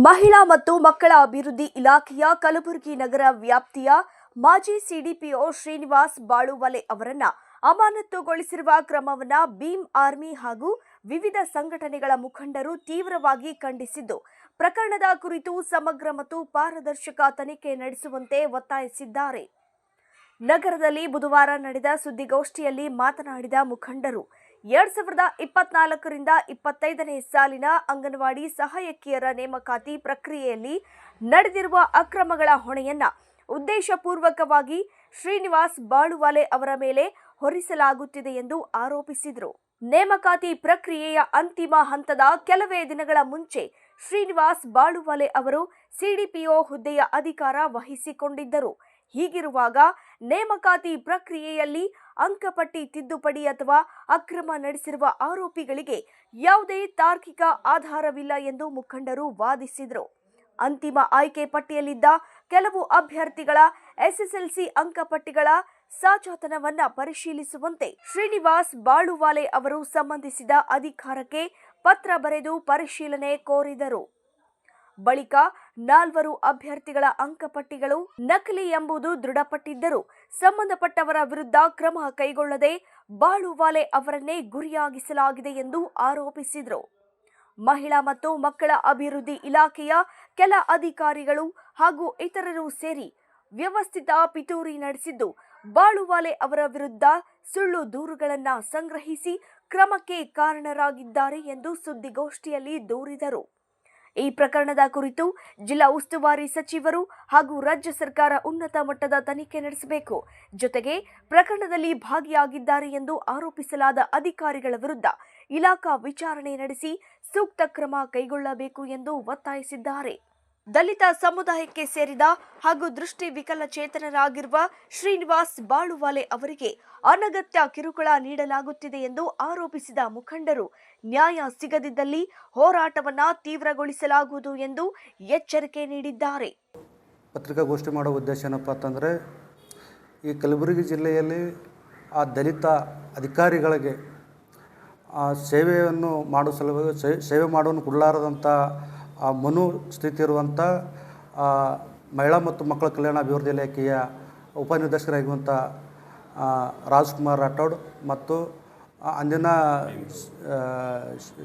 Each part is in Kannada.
ಮಹಿಳಾ ಮತ್ತು ಮಕ್ಕಳ ಅಭಿವೃದ್ಧಿ ಇಲಾಖೆಯ ಕಲಬುರಗಿ ನಗರ ವ್ಯಾಪ್ತಿಯ ಮಾಜಿ ಸಿಡಿಪಿಒ ಶ್ರೀನಿವಾಸ್ ಬಾಳುವಲೆ ಅವರನ್ನ ಅಮಾನತುಗೊಳಿಸಿರುವ ಕ್ರಮವನ್ನು ಭೀಮ್ ಆರ್ಮಿ ಹಾಗೂ ವಿವಿಧ ಸಂಘಟನೆಗಳ ಮುಖಂಡರು ತೀವ್ರವಾಗಿ ಖಂಡಿಸಿದ್ದು, ಪ್ರಕರಣದ ಕುರಿತು ಸಮಗ್ರ ಮತ್ತು ಪಾರದರ್ಶಕ ತನಿಖೆ ನಡೆಸುವಂತೆ ಒತ್ತಾಯಿಸಿದ್ದಾರೆ. ನಗರದಲ್ಲಿ ಬುಧವಾರ ನಡೆದ ಸುದ್ದಿಗೋಷ್ಠಿಯಲ್ಲಿ ಮಾತನಾಡಿದ ಮುಖಂಡರು, 2024ರಿಂದ 25ನೇ ಸಾಲಿನ ಅಂಗನವಾಡಿ ಸಹಾಯಕಿಯರ ನೇಮಕಾತಿ ಪ್ರಕ್ರಿಯೆಯಲ್ಲಿ ನಡೆದಿರುವ ಅಕ್ರಮಗಳ ಹೊಣೆಯನ್ನ ಉದ್ದೇಶಪೂರ್ವಕವಾಗಿ ಶ್ರೀನಿವಾಸ್ ಬಾಳುವಲೆ ಅವರ ಮೇಲೆ ಹೊರಿಸಲಾಗುತ್ತಿದೆ ಎಂದು ಆರೋಪಿಸಿದರು. ನೇಮಕಾತಿ ಪ್ರಕ್ರಿಯೆಯ ಅಂತಿಮ ಹಂತದ ಕೆಲವೇ ದಿನಗಳ ಮುಂಚೆ ಶ್ರೀನಿವಾಸ್ ಬಾಳುವಲೆ ಅವರು ಸಿಡಿಪಿಒ ಹುದ್ದೆಯ ಅಧಿಕಾರ ವಹಿಸಿಕೊಂಡಿದ್ದರು. ಹೀಗಿರುವಾಗ ನೇಮಕಾತಿ ಪ್ರಕ್ರಿಯೆಯಲ್ಲಿ ಅಂಕಪಟ್ಟಿ ತಿದ್ದುಪಡಿ ಅಥವಾ ಅಕ್ರಮ ನಡೆಸಿರುವ ಆರೋಪಿಗಳಿಗೆ ಯಾವುದೇ ತಾರ್ಕಿಕ ಆಧಾರವಿಲ್ಲ ಎಂದು ಮುಖಂಡರು ವಾದಿಸಿದರು. ಅಂತಿಮ ಆಯ್ಕೆ ಪಟ್ಟಿಯಲ್ಲಿದ್ದ ಕೆಲವು ಅಭ್ಯರ್ಥಿಗಳ ಎಸ್ಎಸ್ಎಲ್ಸಿ ಅಂಕಪಟ್ಟಿಗಳ ಸಾಚಾತನವನ್ನ ಪರಿಶೀಲಿಸುವಂತೆ ಶ್ರೀನಿವಾಸ್ ಬಾಳುವಾಲೆ ಅವರು ಸಂಬಂಧಿಸಿದ ಅಧಿಕಾರಕ್ಕೆ ಪತ್ರ ಬರೆದು ಪರಿಶೀಲನೆ ಕೋರಿದರು. ಬಳಿಕ 4 ಅಭ್ಯರ್ಥಿಗಳ ಅಂಕಪಟ್ಟಿಗಳು ನಕಲಿ ಎಂಬುದು ದೃಢಪಟ್ಟಿದ್ದರೂ ಸಂಬಂಧಪಟ್ಟವರ ವಿರುದ್ಧ ಕ್ರಮ ಕೈಗೊಳ್ಳದೆ ಬಾಳುವಾಲೆ ಅವರನ್ನೇ ಗುರಿಯಾಗಿಸಲಾಗಿದೆ ಎಂದು ಆರೋಪಿಸಿದರು. ಮಹಿಳಾ ಮತ್ತು ಮಕ್ಕಳ ಅಭಿವೃದ್ಧಿ ಇಲಾಖೆಯ ಕೆಲ ಅಧಿಕಾರಿಗಳು ಹಾಗೂ ಇತರರು ಸೇರಿ ವ್ಯವಸ್ಥಿತ ಪಿತೂರಿ ನಡೆಸಿದ್ದು, ಬಾಳುವಾಲೆ ಅವರ ವಿರುದ್ಧ ಸುಳ್ಳು ದೂರುಗಳನ್ನು ಸಂಗ್ರಹಿಸಿ ಕ್ರಮಕ್ಕೆ ಕಾರಣರಾಗಿದ್ದಾರೆ ಎಂದು ಸುದ್ದಿಗೋಷ್ಠಿಯಲ್ಲಿ ದೂರಿದರು. ಈ ಪ್ರಕರಣದ ಕುರಿತು ಜಿಲ್ಲಾ ಉಸ್ತುವಾರಿ ಸಚಿವರು ಹಾಗೂ ರಾಜ್ಯ ಸರ್ಕಾರ ಉನ್ನತ ಮಟ್ಟದ ತನಿಖೆ ನಡೆಸಬೇಕು. ಜೊತೆಗೆ ಪ್ರಕರಣದಲ್ಲಿ ಭಾಗಿಯಾಗಿದ್ದಾರೆ ಎಂದು ಆರೋಪಿಸಲಾದ ಅಧಿಕಾರಿಗಳ ವಿರುದ್ಧ ಇಲಾಖಾ ವಿಚಾರಣೆ ನಡೆಸಿ ಸೂಕ್ತ ಕ್ರಮ ಕೈಗೊಳ್ಳಬೇಕು ಎಂದು ಒತ್ತಾಯಿಸಿದ್ದಾರೆ. ದಲಿತ ಸಮುದಾಯಕ್ಕೆ ಸೇರಿದ ಹಾಗೂ ದೃಷ್ಟಿ ವಿಕಲಚೇತನರಾಗಿರುವ ಶ್ರೀನಿವಾಸ್ ಬಾಳುವಾಲೆ ಅವರಿಗೆ ಅನಗತ್ಯ ಕಿರುಕುಳ ನೀಡಲಾಗುತ್ತಿದೆ ಎಂದು ಆರೋಪಿಸಿದ ಮುಖಂಡರು, ನ್ಯಾಯ ಸಿಗದಿದ್ದಲ್ಲಿ ಹೋರಾಟವನ್ನು ತೀವ್ರಗೊಳಿಸಲಾಗುವುದು ಎಂದು ಎಚ್ಚರಿಕೆ ನೀಡಿದ್ದಾರೆ. ಪತ್ರಿಕಾಗೋಷ್ಠಿ ಮಾಡೋ ಉದ್ದೇಶ ಏನಪ್ಪ ಅಂತಂದರೆ, ಈ ಕಲಬುರಗಿ ಜಿಲ್ಲೆಯಲ್ಲಿ ಆ ದಲಿತ ಅಧಿಕಾರಿಗಳಿಗೆ ಸೇವೆಯನ್ನು ಮಾಡೋ ಸಲುವಾಗಿ ಸೇವೆ ಮಾಡೋನು ಕೊಡಲಾರದಂಥ ಆ ಮನೋಸ್ಥಿತಿ ಇರುವಂಥ ಮಹಿಳಾ ಮತ್ತು ಮಕ್ಕಳ ಕಲ್ಯಾಣ ಅಭಿವೃದ್ಧಿ ಇಲಾಖೆಯ ಉಪನಿರ್ದೇಶಕರಾಗಿರುವಂಥ ರಾಜ್ಕುಮಾರ್ ರಾಠೋಡ್ ಮತ್ತು ಅಂದಿನ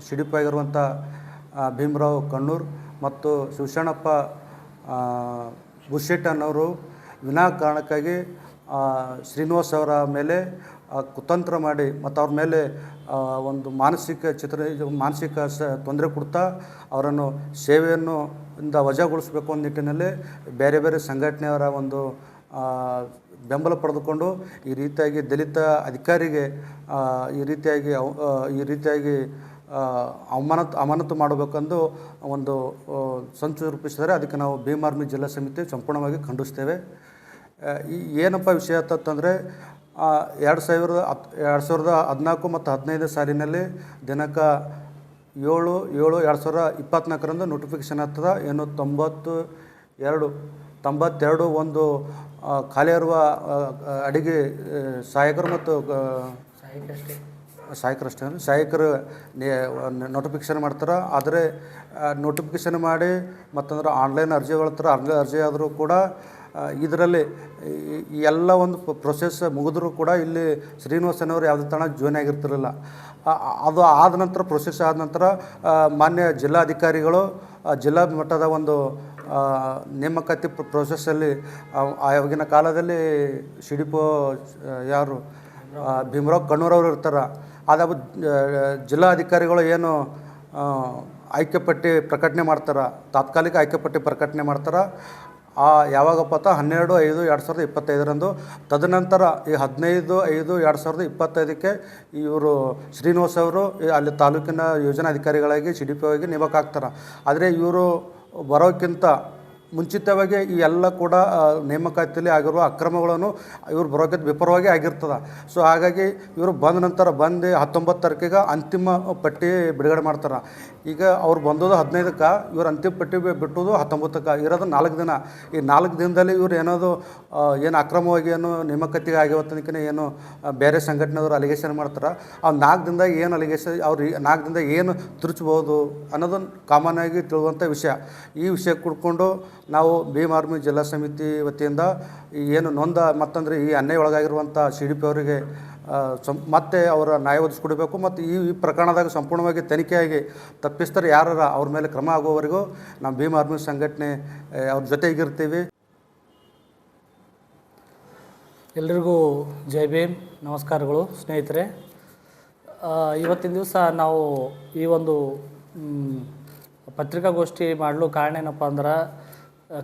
ಸಿಡಿಪಿ ಆಗಿರುವಂಥ ಭೀಮರಾವ್ ಕಣ್ಣೂರ್ ಮತ್ತು ಶಿವಶರಣಪ್ಪ ಬುಶೆಟ್ಟನವರು ವಿನಾಕಾರಣಕ್ಕಾಗಿ ಶ್ರೀನಿವಾಸ್ ಅವರ ಮೇಲೆ ಕುತಂತ್ರ ಮಾಡಿ ಮತ್ತು ಅವ್ರ ಮೇಲೆ ಒಂದು ಮಾನಸಿಕ ತೊಂದರೆ ಕೊಡ್ತಾ ಅವರನ್ನು ಸೇವೆಯನ್ನು ವಜಾಗೊಳಿಸಬೇಕು ಅನ್ನೋ ನಿಟ್ಟಿನಲ್ಲಿ ಬೇರೆ ಬೇರೆ ಸಂಘಟನೆಯವರ ಒಂದು ಬೆಂಬಲ ಪಡೆದುಕೊಂಡು ಈ ರೀತಿಯಾಗಿ ದಲಿತ ಅಧಿಕಾರಿಗೆ ಈ ರೀತಿಯಾಗಿ ಅಮಾನತು ಮಾಡಬೇಕೆಂದು ಒಂದು ಸಂಚು ರೂಪಿಸಿದರೆ ಅದಕ್ಕೆ ನಾವು ಭೀಮ್ ಆರ್ಮಿ ಜಿಲ್ಲಾ ಸಮಿತಿ ಸಂಪೂರ್ಣವಾಗಿ ಖಂಡಿಸ್ತೇವೆ. ಏನಪ್ಪ ವಿಷಯ ಅಂತಂದರೆ, 2014 ಮತ್ತು 15 ಸಾಲಿನಲ್ಲಿ ದಿನಾಂಕ 7/7/2024 ನೋಟಿಫಿಕೇಷನ್ ಆಗ್ತದ. ಏನು 92 ಒಂದು ಖಾಲಿ ಇರುವ ಅಡಿಗೆ ಸಹಾಯಕರು ಮತ್ತು ಸಹಾಯಕರು ನೋಟಿಫಿಕೇಷನ್ ಮಾಡ್ತಾರೆ. ಆದರೆ ನೋಟಿಫಿಕೇಷನ್ ಮಾಡಿ ಮತ್ತಂದ್ರೆ ಆನ್ಲೈನ್ ಅರ್ಜಿ ಆದರೂ ಕೂಡ ಇದರಲ್ಲಿ ಎಲ್ಲ ಒಂದು ಪ್ರೊಸೆಸ್ ಮುಗಿದ್ರೂ ಕೂಡ ಇಲ್ಲಿ ಶ್ರೀನಿವಾಸನವರು ಯಾವುದೇ ತನ ಜಾಯ್ನ್ ಆಗಿರ್ತಿರಲಿಲ್ಲ. ಅದು ಆದ ನಂತರ ಪ್ರೊಸೆಸ್ ಆದ ನಂತರ ಮಾನ್ಯ ಜಿಲ್ಲಾಧಿಕಾರಿಗಳು ಜಿಲ್ಲಾ ಮಟ್ಟದ ಒಂದು ನೇಮಕಾತಿ ಪ್ರೊಸೆಸ್ಸಲ್ಲಿ ಆವಾಗಿನ ಕಾಲದಲ್ಲಿ ಸಿಡಿಪೋ ಯಾರು ಭೀಮರಾವ್ ಕಣ್ಣೂರವರು ಇರ್ತಾರೆ. ಅದಾದ ಜಿಲ್ಲಾಧಿಕಾರಿಗಳು ಏನು ಆಯ್ಕೆ ಪಟ್ಟಿ ಪ್ರಕಟಣೆ ಮಾಡ್ತಾರೆ, ತಾತ್ಕಾಲಿಕ ಆಯ್ಕೆ ಪಟ್ಟಿ ಪ್ರಕಟಣೆ ಮಾಡ್ತಾರೆ. ಯಾವಾಗಪ್ಪ 12/5/2025 ತದನಂತರ ಈ 15/5/2025 ಇವರು ಶ್ರೀನಿವಾಸ್ ಅವರು ಅಲ್ಲಿ ತಾಲೂಕಿನ ಯೋಜನಾ ಅಧಿಕಾರಿಗಳಾಗಿ ಸಿಡಿಪಿಒ ಆಗಿ ನೇಮಕ ಆಗ್ತಾರೆ. ಆದರೆ ಇವರು ಬರೋಕ್ಕಿಂತ ಮುಂಚಿತವಾಗಿ ಈ ಎಲ್ಲ ಕೂಡ ನೇಮಕಾತಿಯಲ್ಲಿ ಆಗಿರುವ ಅಕ್ರಮಗಳನ್ನು ಇವರು ಬರೋಕ್ಕೆ ವಿಫಲವಾಗಿ ಆಗಿರ್ತದೆ. ಸೊ ಹಾಗಾಗಿ ಇವರು ಬಂದ ನಂತರ ಬಂದು 19 ತಾರೀಕಿಗೆ ಅಂತಿಮ ಪಟ್ಟಿ ಬಿಡುಗಡೆ ಮಾಡ್ತಾರೆ. ಈಗ ಅವ್ರು ಬಂದೋದು 15ಕ್ಕೆ, ಇವ್ರು ಅಂತಿಮ ಪಟ್ಟಿ ಬಿಟ್ಟೋದು 19ಕ್ಕೆ, ಇರೋದು 4 ದಿನ. ಈ 4 ದಿನದಲ್ಲಿ ಇವ್ರು ಏನೋದು ಏನು ಅಕ್ರಮವಾಗಿ ಏನು ನೇಮಕಾತಿಗೆ ಆಗಿವತ್ತನಕ್ಕೆ ಏನು ಬೇರೆ ಸಂಘಟನೆಯವರು ಅಲಿಗೇಷನ್ ಮಾಡ್ತಾರೆ. ಆ 4 ದಿನದಾಗ ಏನು ಅಲಿಗೇಷನ್ ಅವ್ರು 4 ದಿನದಾಗ ಏನು ತಿರುಚ್ಬೋದು ಅನ್ನೋದನ್ನು ಕಾಮನ್ ಆಗಿ ತಿಳುವಂಥ ವಿಷಯ. ಈ ವಿಷಯ ಕುಡ್ಕೊಂಡು ನಾವು ಭೀಮ್ ಆರ್ಮಿ ಜಿಲ್ಲಾ ಸಮಿತಿ ವತಿಯಿಂದ ಏನು ಮತ್ತಂದರೆ ಈ ಅನ್ಯಾಯ ಒಳಗಾಗಿರುವಂಥ CDP ಅವರಿಗೆ ಮತ್ತೆ ಅವರ ನ್ಯಾಯ ಒದಗಿಸ್ಕೊಡ್ಬೇಕು. ಮತ್ತು ಈ ಪ್ರಕರಣದಾಗ ಸಂಪೂರ್ಣವಾಗಿ ತನಿಖೆಯಾಗಿ ತಪ್ಪಿಸ್ತಾರೆ ಯಾರ ಅವ್ರ ಮೇಲೆ ಕ್ರಮ ಆಗೋವರೆಗೂ ನಾವು ಭೀಮ್ ಆರ್ಮಿ ಸಂಘಟನೆ ಅವ್ರ ಜೊತೆಗಿರ್ತೀವಿ. ಎಲ್ರಿಗೂ ಜೈ ಭೀಮ್, ನಮಸ್ಕಾರಗಳು ಸ್ನೇಹಿತರೆ. ಇವತ್ತಿನ ದಿವಸ ನಾವು ಈ ಒಂದು ಪತ್ರಿಕಾಗೋಷ್ಠಿ ಮಾಡಲು ಕಾರಣ ಏನಪ್ಪ ಅಂದ್ರೆ,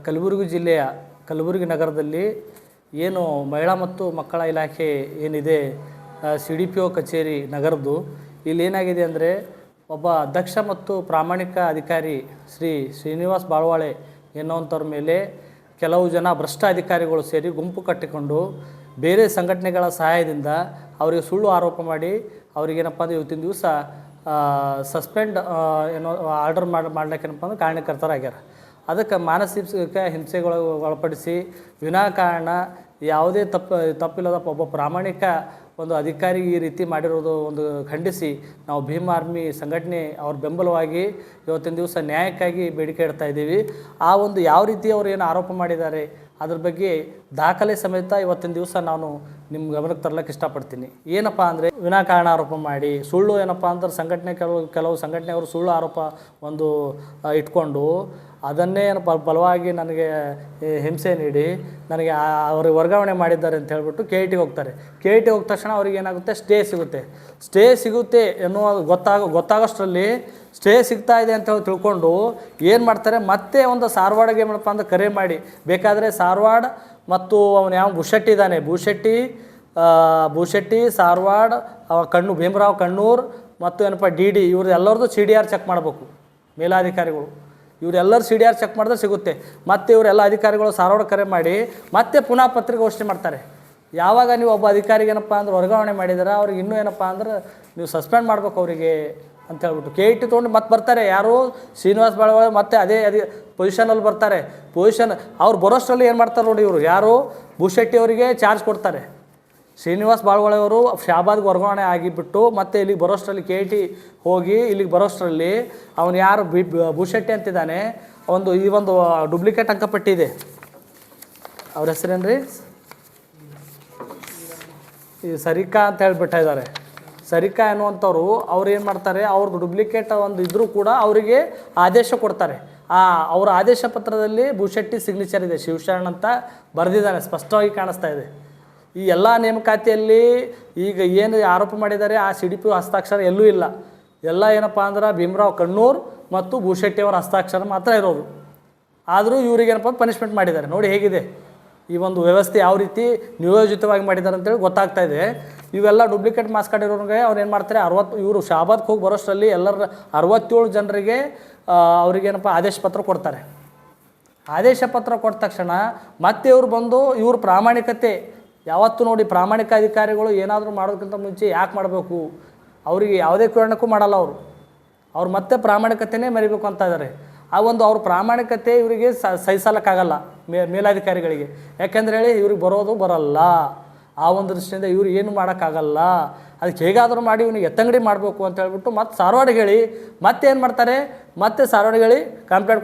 ಕಲಬುರಗಿ ಜಿಲ್ಲೆಯ ಕಲಬುರಗಿ ನಗರದಲ್ಲಿ ಏನು ಮಹಿಳಾ ಮತ್ತು ಮಕ್ಕಳ ಇಲಾಖೆ ಏನಿದೆ CDPO ಕಚೇರಿ ನಗರದ್ದು, ಇಲ್ಲಿ ಏನಾಗಿದೆ ಅಂದರೆ ಒಬ್ಬ ದಕ್ಷ ಮತ್ತು ಪ್ರಾಮಾಣಿಕ ಅಧಿಕಾರಿ ಶ್ರೀ ಶ್ರೀನಿವಾಸ್ ಬಾಳ್ವಾಳೆ ಎನ್ನುವಂಥವ್ರ ಮೇಲೆ ಕೆಲವು ಜನ ಭ್ರಷ್ಟ ಅಧಿಕಾರಿಗಳು ಸೇರಿ ಗುಂಪು ಕಟ್ಟಿಕೊಂಡು ಬೇರೆ ಸಂಘಟನೆಗಳ ಸಹಾಯದಿಂದ ಅವರಿಗೆ ಸುಳ್ಳು ಆರೋಪ ಮಾಡಿ ಅವ್ರಿಗೇನಪ್ಪ ಅಂದರೆ ಇವತ್ತಿನ ದಿವಸ ಸಸ್ಪೆಂಡ್ ಏನೋ ಆರ್ಡರ್ ಮಾಡ್ಲಿಕ್ಕೇನಪ್ಪ ಅಂದ್ರೆ ಕಾರಣಕರ್ತರಾಗ್ಯಾರ. ಅದಕ್ಕೆ ಮಾನಸಿಕ ಹಿಂಸೆಗಳು ಒಳಪಡಿಸಿ ವಿನಾಕಾರಣ ಯಾವುದೇ ತಪ್ಪಿಲ್ಲದ ಒಬ್ಬ ಪ್ರಾಮಾಣಿಕ ಒಂದು ಅಧಿಕಾರಿ ಈ ರೀತಿ ಮಾಡಿರೋದು ಒಂದು ಖಂಡಿಸಿ ನಾವು ಭೀಮ್ ಆರ್ಮಿ ಸಂಘಟನೆ ಅವ್ರ ಬೆಂಬಲವಾಗಿ ಇವತ್ತಿನ ದಿವಸ ನ್ಯಾಯಕ್ಕಾಗಿ ಬೇಡಿಕೆ ಇಡ್ತಾ ಇದ್ದೀವಿ. ಆ ಒಂದು ಯಾವ ರೀತಿ ಅವರು ಏನು ಆರೋಪ ಮಾಡಿದ್ದಾರೆ ಅದ್ರ ಬಗ್ಗೆ ದಾಖಲೆ ಸಮೇತ ಇವತ್ತಿನ ದಿವಸ ನಾನು ನಿಮ್ಮ ಗಮನಕ್ಕೆ ತರಲಿಕ್ಕೆ ಇಷ್ಟಪಡ್ತೀನಿ. ಏನಪ್ಪ ಅಂದರೆ, ವಿನಾಕಾರಣ ಆರೋಪ ಮಾಡಿ ಸುಳ್ಳು ಏನಪ್ಪ ಅಂದ್ರೆ ಸಂಘಟನೆ ಕೆಲವು ಸಂಘಟನೆಯವರು ಸುಳ್ಳು ಆರೋಪ ಒಂದು ಇಟ್ಕೊಂಡು ಅದನ್ನೇ ಬಲವಾಗಿ ನನಗೆ ಹಿಂಸೆ ನೀಡಿ ನನಗೆ ಅವ್ರಿಗೆ ವರ್ಗಾವಣೆ ಮಾಡಿದ್ದಾರೆ ಅಂತ ಹೇಳ್ಬಿಟ್ಟು KIT ಹೋಗ್ತಾರೆ. KIT ಹೋದ ತಕ್ಷಣ ಅವ್ರಿಗೆ ಏನಾಗುತ್ತೆ, ಸ್ಟೇ ಸಿಗುತ್ತೆ ಎನ್ನುವ ಗೊತ್ತಾಗೋಷ್ಟರಲ್ಲಿ ಸ್ಟೇ ಸಿಗ್ತಾ ಇದೆ ಅಂತ ಹೇಳಿ ತಿಳ್ಕೊಂಡು ಏನು ಮಾಡ್ತಾರೆ, ಮತ್ತೆ ಒಂದು ಸಾರವಾಡಿಗೆ ಏನಪ್ಪ ಅಂದ್ರೆ ಕರೆ ಮಾಡಿ, ಬೇಕಾದರೆ ಸಾರವಾಡ ಮತ್ತು ಅವನು ಯಾವ ಭೂಶೆಟ್ಟಿ ಇದ್ದಾನೆ, ಭೂಶೆಟ್ಟಿ ಸಾರವಾಡ ಭೀಮರಾವ್ ಕಣ್ಣೂರ್ ಮತ್ತು ಏನಪ್ಪ DD ಇವ್ರದ್ದೆಲ್ಲರದ್ದು CDR ಚೆಕ್ ಮಾಡಬೇಕು. ಮೇಲಾಧಿಕಾರಿಗಳು ಇವರೆಲ್ಲರೂ CDR ಚೆಕ್ ಮಾಡಿದ್ರೆ ಸಿಗುತ್ತೆ. ಮತ್ತು ಇವರೆಲ್ಲ ಅಧಿಕಾರಿಗಳು ಸಾರವಾಡ ಕರೆ ಮಾಡಿ ಮತ್ತೆ ಪುನಃ ಪತ್ರಿಕಾಗೋಷ್ಠಿ ಮಾಡ್ತಾರೆ. ಯಾವಾಗ ನೀವು ಒಬ್ಬ ಅಧಿಕಾರಿಗೆ ಏನಪ್ಪ ಅಂದ್ರೆ ವರ್ಗಾವಣೆ ಮಾಡಿದಾರೆ, ಅವ್ರಿಗೆ ಇನ್ನೂ ಏನಪ್ಪ ಅಂದ್ರೆ ನೀವು ಸಸ್ಪೆಂಡ್ ಮಾಡ್ಬೇಕು ಅವರಿಗೆ ಅಂತ ಹೇಳ್ಬಿಟ್ಟು KIT ತೊಗೊಂಡು ಮತ್ತೆ ಬರ್ತಾರೆ. ಯಾರು ಶ್ರೀನಿವಾಸ್ ಬಾಳ್ವಾಳೆ ಮತ್ತೆ ಅದೇ ಪೊಸಿಷನಲ್ಲಿ ಬರ್ತಾರೆ. ಅವ್ರು ಬರೋಷ್ಟರಲ್ಲಿ ಏನು ಮಾಡ್ತಾರೆ ನೋಡಿ, ಇವರು ಯಾರು ಭೂಶೆಟ್ಟಿ ಅವರಿಗೆ ಚಾರ್ಜ್ ಕೊಡ್ತಾರೆ. ಶ್ರೀನಿವಾಸ್ ಬಾಳ್ವಾಳೆ ಅವರು ಶಾಬಾದ್ಗೆ ವರ್ಗಾವಣೆ ಆಗಿಬಿಟ್ಟು ಮತ್ತೆ ಇಲ್ಲಿಗೆ ಬರೋಷ್ಟರಲ್ಲಿ KIT ಹೋಗಿ ಇಲ್ಲಿಗೆ ಬರೋಷ್ಟರಲ್ಲಿ ಅವನು ಯಾರು ಭೂಶೆಟ್ಟಿ ಅಂತಿದ್ದಾನೆ, ಈ ಒಂದು ಡೂಪ್ಲಿಕೇಟ್ ಅಂಕಪಟ್ಟಿ ಇದೆ, ಅವ್ರ ಹೆಸರೇನು ರೀ, ಈ ಸರಿಕಾ ಅಂತ ಹೇಳಿಬಿಟ್ಟಿದ್ದಾರೆ. ಸರಿಕಾ ಅನ್ನುವಂಥವ್ರು ಅವ್ರು ಏನು ಮಾಡ್ತಾರೆ, ಅವ್ರದ್ದು ಡೂಪ್ಲಿಕೇಟ್ ಒಂದು ಇದ್ದರೂ ಕೂಡ ಅವರಿಗೆ ಆದೇಶ ಕೊಡ್ತಾರೆ. ಅವರ ಆದೇಶ ಪತ್ರದಲ್ಲಿ ಭೂಶೆಟ್ಟಿ ಸಿಗ್ನೇಚರ್ ಇದೆ, ಶಿವಶರಣ್ ಅಂತ ಬರೆದಿದ್ದಾನೆ, ಸ್ಪಷ್ಟವಾಗಿ ಕಾಣಿಸ್ತಾ ಇದೆ. ಈ ಎಲ್ಲ ನೇಮಕಾತಿಯಲ್ಲಿ ಈಗ ಏನು ಆರೋಪ ಮಾಡಿದ್ದಾರೆ ಆ CDP ಹಸ್ತಾಕ್ಷರ ಎಲ್ಲೂ ಇಲ್ಲ. ಎಲ್ಲ ಏನಪ್ಪ ಅಂದ್ರೆ ಭೀಮರಾವ್ ಕಣ್ಣೂರ್ ಮತ್ತು ಭೂಶೆಟ್ಟಿ ಅವರ ಹಸ್ತಾಕ್ಷರ ಮಾತ್ರ ಇರೋದು. ಆದರೂ ಇವರಿಗೇನಪ್ಪ ಪನಿಷ್ಮೆಂಟ್ ಮಾಡಿದ್ದಾರೆ. ನೋಡಿ ಹೇಗಿದೆ ಈ ಒಂದು ವ್ಯವಸ್ಥೆ, ಯಾವ ರೀತಿ ನಿಯೋಜಿತವಾಗಿ ಮಾಡಿದ್ದಾರೆ ಅಂತೇಳಿ ಗೊತ್ತಾಗ್ತಾ ಇದೆ. ಇವೆಲ್ಲ ಡೂಪ್ಲಿಕೇಟ್ ಮಾರ್ಕ್ಸ್ ಕಾರ್ಡ್ ಇರೋರಿಗೆ ಅವ್ರು ಏನು ಮಾಡ್ತಾರೆ, ಇವರು ಶಾಬಾದ್ಗೆ ಹೋಗಿ ಬರೋಷ್ಟರಲ್ಲಿ ಎಲ್ಲರ 67 ಜನರಿಗೆ ಅವ್ರಿಗೇನಪ್ಪ ಆದೇಶ ಪತ್ರ ಕೊಡ್ತಾರೆ. ಆದೇಶ ಪತ್ರ ಕೊಟ್ಟ ತಕ್ಷಣ ಮತ್ತೆ ಇವ್ರು ಬಂದು ಇವ್ರ ಪ್ರಾಮಾಣಿಕತೆ ಯಾವತ್ತೂ ನೋಡಿ, ಪ್ರಾಮಾಣಿಕ ಅಧಿಕಾರಿಗಳು ಏನಾದರೂ ಮಾಡೋದಕ್ಕಿಂತ ಮುಂಚೆ ಯಾಕೆ ಮಾಡಬೇಕು, ಅವರಿಗೆ ಯಾವುದೇ ಕಾರಣಕ್ಕೂ ಮಾಡಲ್ಲ. ಅವ್ರು ಮತ್ತೆ ಪ್ರಾಮಾಣಿಕತೆಯೇ ಮರಿಬೇಕು ಅಂತ ಇದ್ದಾರೆ. ಆ ಒಂದು ಅವ್ರ ಪ್ರಾಮಾಣಿಕತೆ ಇವರಿಗೆ ಸಹಿಸಲಕ್ಕಾಗಲ್ಲ ಮೇಲಾಧಿಕಾರಿಗಳಿಗೆ. ಯಾಕೆಂದ್ರೆ ಹೇಳಿ ಇವ್ರಿಗೆ ಬರಲ್ಲ. ಆ ಒಂದು ದೃಷ್ಟಿಯಿಂದ ಇವ್ರು ಏನು ಮಾಡೋಕ್ಕಾಗಲ್ಲ. ಅದಕ್ಕೆ ಹೇಗಾದರೂ ಮಾಡಿ ಇವನಿಗೆ ಎತ್ತಂಗಡಿ ಮಾಡಬೇಕು ಅಂತ ಹೇಳ್ಬಿಟ್ಟು ಮತ್ತೆ ಸಾರವಾಡಿಗೆ ಹೇಳಿ ಮತ್ತೆ ಏನು ಮಾಡ್ತಾರೆ, ಮತ್ತೆ ಸಾರವಾಡಿಗೆ ಹೇಳಿ ಕಂಪ್ಲೇಂಟ್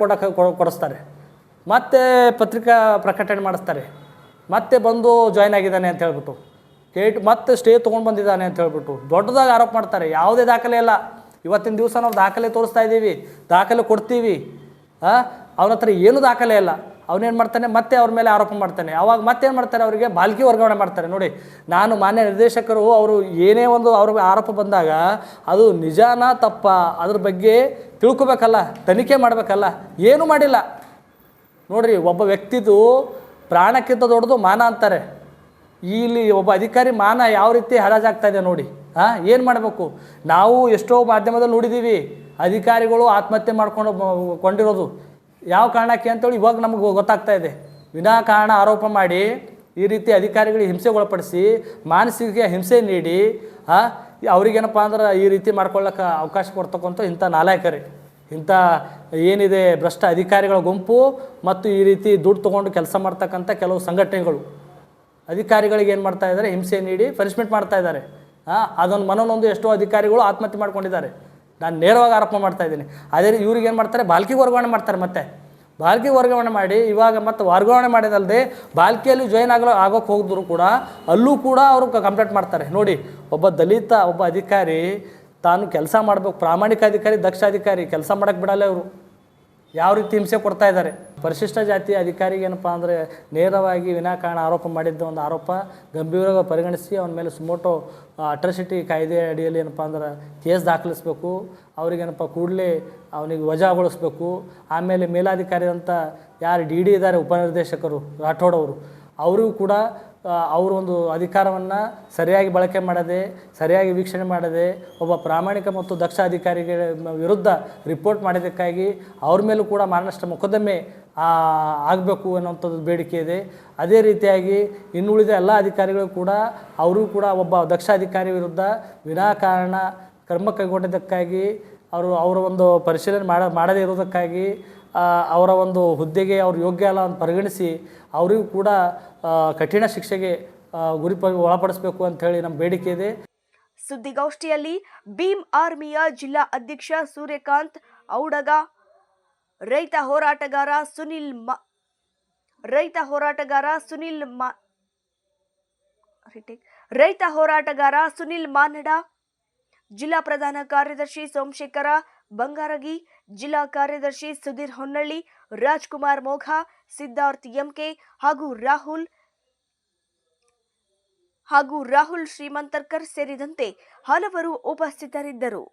ಕೊಡಿಸ್ತಾರೆ, ಮತ್ತೆ ಪತ್ರಿಕಾ ಪ್ರಕಟಣೆ ಮಾಡಿಸ್ತಾರೆ, ಮತ್ತೆ ಬಂದು ಜಾಯ್ನ್ ಆಗಿದ್ದಾನೆ ಅಂತ ಹೇಳ್ಬಿಟ್ಟು ಮತ್ತೆ ಸ್ಟೇ ತೊಗೊಂಡು ಬಂದಿದ್ದಾನೆ ಅಂತ ಹೇಳ್ಬಿಟ್ಟು ದೊಡ್ಡದಾಗಿ ಆರೋಪ ಮಾಡ್ತಾರೆ. ಯಾವುದೇ ದಾಖಲೆ ಇಲ್ಲ. ಇವತ್ತಿನ ದಿವಸ ನಾವು ದಾಖಲೆ ತೋರಿಸ್ತಾ ಇದ್ದೀವಿ, ದಾಖಲೆ ಕೊಡ್ತೀವಿ. ಅವನ ಹತ್ರ ಏನೂ ದಾಖಲೆ ಇಲ್ಲ. ಅವನೇನು ಮಾಡ್ತಾನೆ, ಮತ್ತೆ ಅವ್ರ ಮೇಲೆ ಆರೋಪ ಮಾಡ್ತಾನೆ. ಅವಾಗ ಮತ್ತೇನು ಮಾಡ್ತಾರೆ, ಅವರಿಗೆ ಬಾಲ್ಕಿ ವರ್ಗಾವಣೆ ಮಾಡ್ತಾರೆ. ನೋಡಿ, ನಾನು ಮಾನ್ಯ ನಿರ್ದೇಶಕರು ಅವರು ಏನೇ ಒಂದು ಅವ್ರಿಗೆ ಆರೋಪ ಬಂದಾಗ ಅದು ನಿಜಾನ ತಪ್ಪ ಅದ್ರ ಬಗ್ಗೆ ತಿಳ್ಕೊಬೇಕಲ್ಲ, ತನಿಖೆ ಮಾಡಬೇಕಲ್ಲ. ಏನೂ ಮಾಡಿಲ್ಲ. ನೋಡಿರಿ, ಒಬ್ಬ ವ್ಯಕ್ತಿದು ಪ್ರಾಣಕ್ಕಿಂತ ದೊಡ್ಡದು ಮಾನ ಅಂತಾರೆ. ಇಲ್ಲಿ ಒಬ್ಬ ಅಧಿಕಾರಿ ಮಾನ ಯಾವ ರೀತಿ ಹರಾಜಾಗ್ತಾ ಇದೆ ನೋಡಿ. ಏನು ಮಾಡಬೇಕು? ನಾವು ಎಷ್ಟೋ ಮಾಧ್ಯಮದಲ್ಲಿ ನೋಡಿದ್ದೀವಿ, ಅಧಿಕಾರಿಗಳು ಆತ್ಮಹತ್ಯೆ ಕೊಂಡಿರೋದು. ಯಾವ ಕಾರಣಕ್ಕೆ ಅಂತೇಳಿ ಇವಾಗ ನಮಗೆ ಗೊತ್ತಾಗ್ತಾ ಇದೆ. ವಿನಾಕಾರಣ ಆರೋಪ ಮಾಡಿ ಈ ರೀತಿ ಅಧಿಕಾರಿಗಳಿಗೆ ಹಿಂಸೆಗೊಳಪಡಿಸಿ ಮಾನಸಿಕ ಹಿಂಸೆ ನೀಡಿ ಅವ್ರಿಗೇನಪ್ಪ ಅಂದ್ರೆ ಈ ರೀತಿ ಮಾಡ್ಕೊಳ್ಳೋಕೆ ಅವಕಾಶ ಕೊಡ್ತಕ್ಕಂಥ ಇಂಥ ನಾಲಾಯಕರೇ, ಇಂಥ ಏನಿದೆ ಭ್ರಷ್ಟ ಅಧಿಕಾರಿಗಳ ಗುಂಪು ಮತ್ತು ಈ ರೀತಿ ದುಡ್ಡು ತೊಗೊಂಡು ಕೆಲಸ ಮಾಡ್ತಕ್ಕಂಥ ಕೆಲವು ಸಂಘಟನೆಗಳು ಅಧಿಕಾರಿಗಳಿಗೆ ಏನು ಮಾಡ್ತಾ ಇದ್ದಾರೆ, ಹಿಂಸೆ ನೀಡಿ ಪನಿಷ್ಮೆಂಟ್ ಮಾಡ್ತಾ ಇದ್ದಾರೆ. ಅದನ್ನು ಮನನೊಂದು ಎಷ್ಟೋ ಅಧಿಕಾರಿಗಳು ಆತ್ಮಹತ್ಯೆ ಮಾಡ್ಕೊಂಡಿದ್ದಾರೆ. ನಾನು ನೇರವಾಗಿ ಆರೋಪ ಮಾಡ್ತಾ ಇದ್ದೀನಿ. ಅದೇ ಇವ್ರಿಗೆ ಏನು ಮಾಡ್ತಾರೆ, ಬಾಲ್ಕಿಗೆ ವರ್ಗಾವಣೆ ಮಾಡ್ತಾರೆ. ಮತ್ತೆ ಬಾಲ್ಕಿಗೆ ವರ್ಗಾವಣೆ ಮಾಡಿ ಇವಾಗ ಮತ್ತೆ ವರ್ಗಾವಣೆ ಮಾಡಿದಲ್ಲದೆ ಬಾಲ್ಕಿಯಲ್ಲಿ ಜಾಯ್ನ್ ಆಗೋಕ್ಕೆ ಹೋಗಿದ್ರು ಕೂಡ ಅಲ್ಲೂ ಕೂಡ ಅವರು ಕಂಪ್ಲೇಂಟ್ ಮಾಡ್ತಾರೆ. ನೋಡಿ, ಒಬ್ಬ ದಲಿತ ಒಬ್ಬ ಅಧಿಕಾರಿ ತಾನು ಕೆಲಸ ಮಾಡಬೇಕು, ಪ್ರಾಮಾಣಿಕ ಅಧಿಕಾರಿ, ದಕ್ಷ ಅಧಿಕಾರಿ, ಕೆಲಸ ಮಾಡೋಕ್ಕೆ ಬಿಡಲ್ಲ ಇವರು. ಯಾವ ರೀತಿ ಹಿಂಸೆ ಕೊಡ್ತಾ ಇದ್ದಾರೆ. ಪರಿಶಿಷ್ಟ ಜಾತಿ ಅಧಿಕಾರಿಗೆ ಏನಪ್ಪ ಅಂದರೆ ನೇರವಾಗಿ ವಿನಾಕಾರಣ ಆರೋಪ ಮಾಡಿದ್ದ ಒಂದು ಆರೋಪ ಗಂಭೀರವಾಗಿ ಪರಿಗಣಿಸಿ ಅವನ ಮೇಲೆ ಸುಮೋಟೋ ಅಟ್ರಾಸಿಟಿ ಕಾಯ್ದೆ ಅಡಿಯಲ್ಲಿ ಏನಪ್ಪ ಅಂದ್ರೆ ಕೇಸ್ ದಾಖಲಿಸಬೇಕು. ಅವ್ರಿಗೇನಪ್ಪ ಕೂಡಲೇ ಅವನಿಗೆ ವಜಾಗೊಳಿಸ್ಬೇಕು. ಆಮೇಲೆ ಮೇಲಾಧಿಕಾರಿ ಅಂತ ಯಾರು ಡಿ ಡಿ ಇದ್ದಾರೆ, ಉಪನಿರ್ದೇಶಕರು ರಾಠೋಡ್ ಅವರು, ಅವರಿಗೂ ಕೂಡ ಅವರು ಒಂದು ಅಧಿಕಾರವನ್ನು ಸರಿಯಾಗಿ ಬಳಕೆ ಮಾಡದೆ, ಸರಿಯಾಗಿ ವೀಕ್ಷಣೆ ಮಾಡದೆ ಒಬ್ಬ ಪ್ರಾಮಾಣಿಕ ಮತ್ತು ದಕ್ಷ ಅಧಿಕಾರಿಗಳ ವಿರುದ್ಧ ರಿಪೋರ್ಟ್ ಮಾಡಿದ್ದಕ್ಕಾಗಿ ಅವ್ರ ಮೇಲೂ ಕೂಡ ಮಾನನಷ್ಟ ಮೊಕದ್ದಮೆ ಆಗಬೇಕು ಅನ್ನೋಂಥದ್ದು ಬೇಡಿಕೆ ಇದೆ. ಅದೇ ರೀತಿಯಾಗಿ ಇನ್ನುಳಿದ ಎಲ್ಲ ಅಧಿಕಾರಿಗಳು ಕೂಡ ಅವರೂ ಕೂಡ ಒಬ್ಬ ದಕ್ಷ ಅಧಿಕಾರಿ ವಿರುದ್ಧ ವಿನಾಕಾರಣ ಕ್ರಮ ಕೈಗೊಂಡಿದ್ದಕ್ಕಾಗಿ ಅವರ ಒಂದು ಪರಿಶೀಲನೆ ಮಾಡದೇ ಇರೋದಕ್ಕಾಗಿ ಅವರ ಒಂದು ಹುದ್ದೆಗೆ ಅವ್ರು ಯೋಗ್ಯ ಅಲ್ಲ ಅಂತ ಪರಿಗಣಿಸಿ ಅವರಿಗೂ ಕೂಡ ಕಠಿಣ ಶಿಕ್ಷೆಗೆ ಒಳಪಡಿಸಬೇಕು ಅಂತ ಹೇಳಿ ನಮ್ಮ ಬೇಡಿಕೆ ಇದೆ. ಸುದ್ದಿಗೋಷ್ಠಿಯಲ್ಲಿ ಭೀಮ್ ಆರ್ಮಿಯ ಜಿಲ್ಲಾ ಅಧ್ಯಕ್ಷ ಸೂರ್ಯಕಾಂತ್ ಔಡಗ, ರೈತ ಹೋರಾಟಗಾರ ಸುನಿಲ್ ಮಾನಡ, ಜಿಲ್ಲಾ ಪ್ರಧಾನ ಕಾರ್ಯದರ್ಶಿ ಸೋಮಶೇಖರ ಬಂಗಾರಗಿ, ಜಿಲ್ಲಾ ಕಾರ್ಯದರ್ಶಿ ಸುಧೀರ್ ಹೊನ್ನಳ್ಳಿ, ರಾಜ್ಕುಮಾರ್ ಮೋಘಾ, ಸಿದ್ಧಾರ್ಥ್ ಎಂಕೆ ಹಾಗೂ ರಾಹುಲ್ ಶ್ರೀಮಂತರ್ಕರ್ ಸೇರಿದಂತೆ ಹಲವರು ಉಪಸ್ಥಿತರಿದ್ದರು.